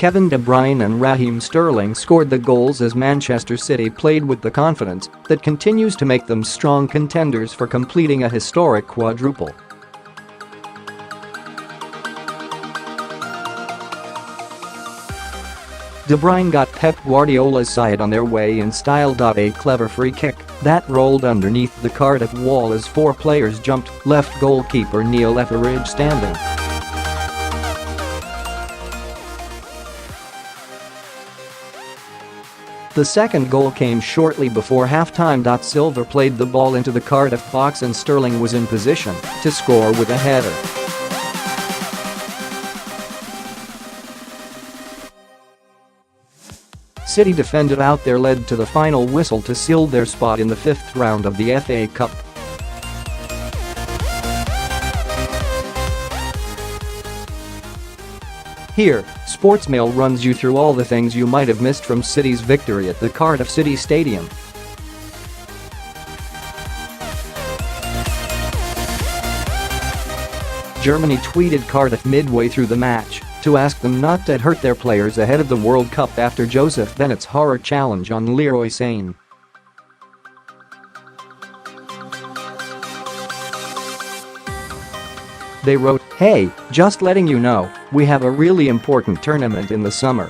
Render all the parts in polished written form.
Kevin De Bruyne and Raheem Sterling scored the goals as Manchester City played with the confidence that continues to make them strong contenders for completing a historic quadruple. De Bruyne got Pep Guardiola's side on their way in style.A clever free kick that rolled underneath the Cardiff wall as four players jumped, left goalkeeper Neil Etheridge standing. The second goal came shortly before half-time.Silva played the ball into the Cardiff box and Sterling was in position to score with a header. City defended out their lead to the final whistle to seal their spot in the fifth round of the FA Cup. Here, Sportsmail runs you through all the things you might have missed from City's victory at the Cardiff City Stadium. Germany tweeted Cardiff midway through the match to ask them not to hurt their players ahead of the World Cup after Joseph Bennett's horror challenge on Leroy Sane. They wrote, "Hey, just letting you know, we have a really important tournament in the summer.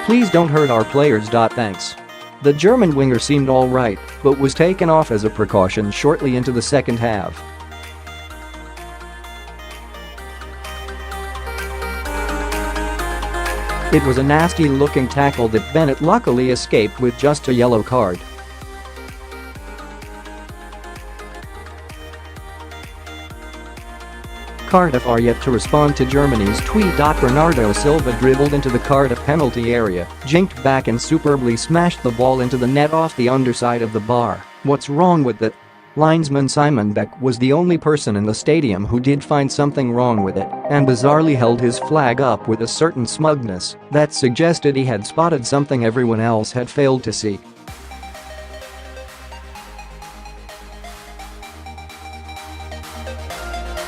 Please don't hurt our players. Thanks." The German winger seemed alright, but was taken off as a precaution shortly into the second half. It was a nasty-looking tackle that Bennett luckily escaped with just a yellow card. Cardiff are yet to respond to Germany's tweet. Bernardo Silva dribbled into the Cardiff penalty area, jinked back and superbly smashed the ball into the net off the underside of the bar. What's wrong with it? Linesman Simon Beck was the only person in the stadium who did find something wrong with it and bizarrely held his flag up with a certain smugness that suggested he had spotted something everyone else had failed to see.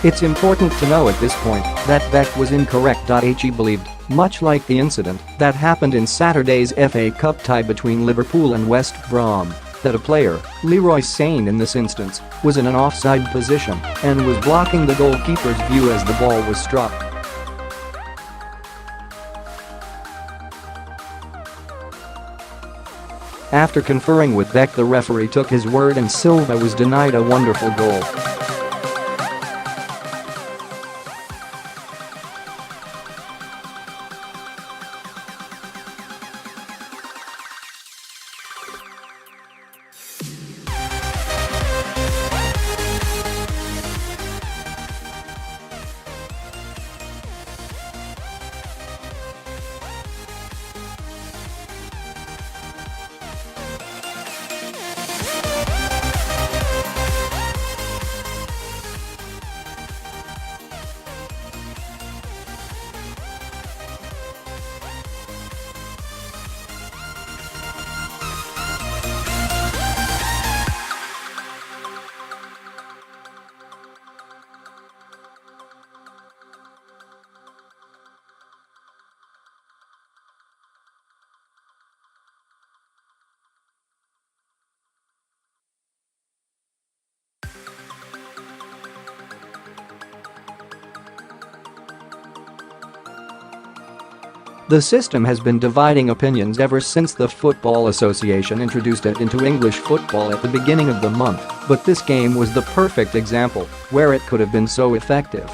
It's important to know at this point that Beck was incorrect. He believed, much like the incident that happened in Saturday's FA Cup tie between Liverpool and West Brom, that a player, Leroy Sane in this instance, was in an offside position and was blocking the goalkeeper's view as the ball was struck. After conferring with Beck, the referee took his word and Silva was denied a wonderful goal. The system has been dividing opinions ever since the Football Association introduced it into English football at the beginning of the month, but this game was the perfect example where it could have been so effective.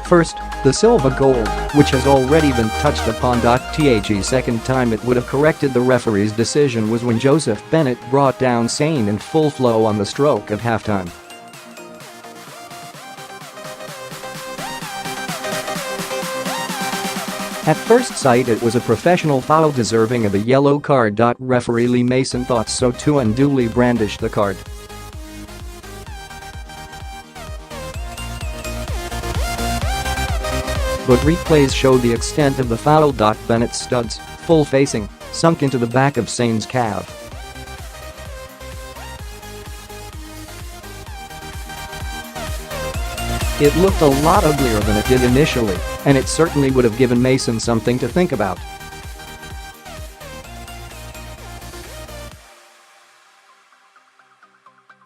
First, the Silva goal, which has already been touched upon. The second time it would have corrected the referee's decision was when Joseph Bennett brought down Sane in full flow on the stroke of halftime. At first sight it was a professional foul deserving of a yellow card. Referee Lee Mason thought so too and duly brandished the card. But replays showed the extent of the foul. Bennett's studs, full facing, sunk into the back of Sane's calf. It looked a lot uglier than it did initially, and it certainly would have given Mason something to think about.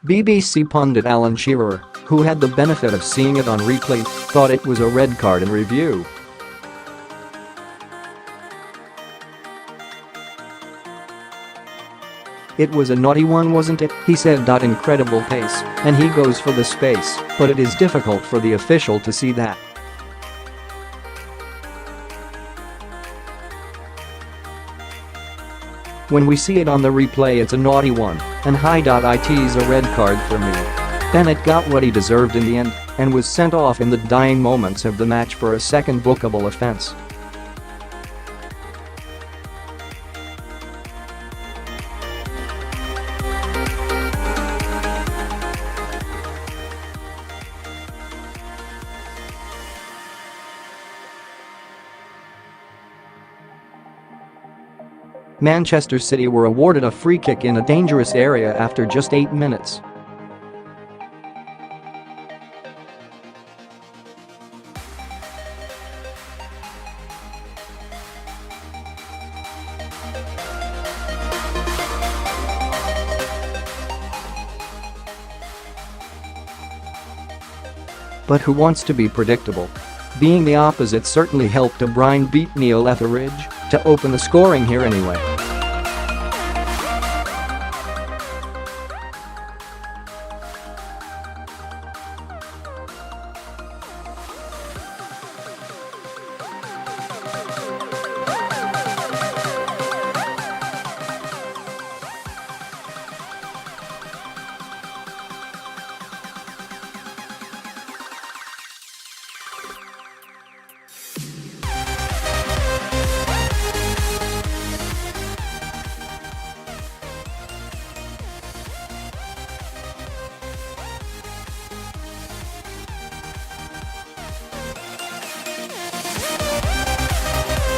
BBC pundit Alan Shearer, who had the benefit of seeing it on replay, thought it was a red card in review. "It was a naughty one, wasn't it?" he said. "Incredible pace, and he goes for the space, but it is difficult for the official to see that." "When we see it on the replay, it's a naughty one, and it's a red card for me." Bennett got what he deserved in the end and was sent off in the dying moments of the match for a second bookable offence. Manchester City were awarded a free kick in a dangerous area after just 8 minutes. But who wants to be predictable? Being the opposite certainly helped Bruyne beat Neil Etheridge to open the scoring here anyway.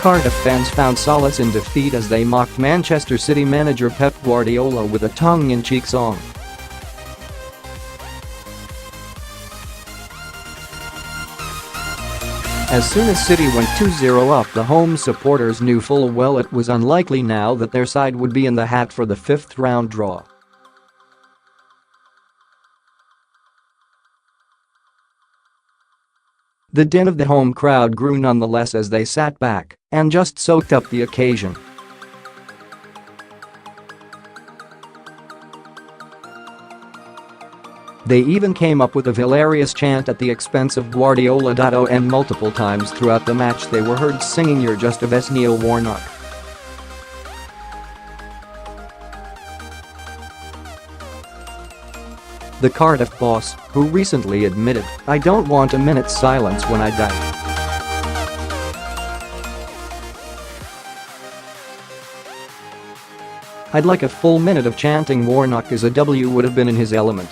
Cardiff fans found solace in defeat as they mocked Manchester City manager Pep Guardiola with a tongue-in-cheek song. As soon as City went 2-0 up, the home supporters knew full well it was unlikely now that their side would be in the hat for the fifth-round draw. The din of the home crowd grew nonetheless as they sat back and just soaked up the occasion. They even came up with a hilarious chant at the expense of Guardiola. And multiple times throughout the match they were heard singing "You're just a best Neil Warnock." The Cardiff boss, who recently admitted, "I don't want a minute's silence when I die." "I'd like a full minute of chanting Warnock as a W would have been in his element."